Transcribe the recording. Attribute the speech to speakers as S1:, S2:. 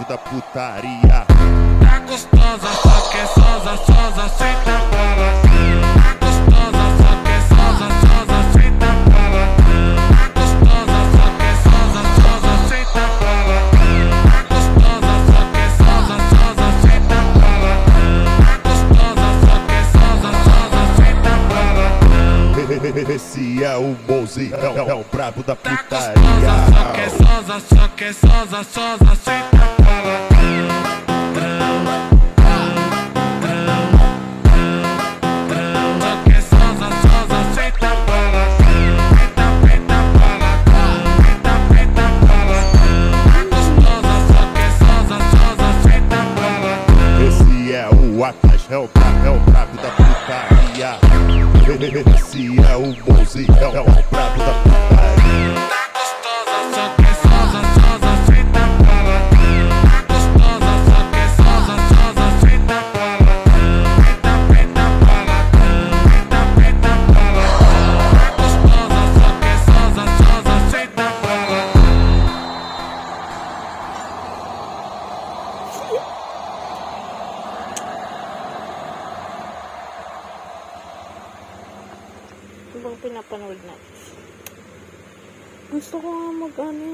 S1: Da putaria.
S2: Tá gostosa, só que é sosa, sosa, senta bola. Tá gostosa, só que é sosa, sosa, senta bola. Tá gostosa, só que é sosa, sosa, senta bola. Tá gostosa, só que é sosa, sosa, senta bola. Tá gostosa, só que é sosa, sosa, senta bola.
S1: Esse é o Mozi, é o brabo da
S2: Tá
S1: putaria.
S2: gostosa, só que é sosa, só que é sosa, sosa, senta bola.
S1: O Akash é o brabo da putaria. Esse é o Mozi, é o brabo da putaria.
S2: Tá gostosa, só que é sosa, sosa, senta bola. Tá gostosa, só que é sosa, sosa, senta bola. Senta bola, senta bola. Tá gostosa, só que é sosa, sosa, senta bola.
S3: Ibang pinapanood natin. Gusto ko nga mag-ano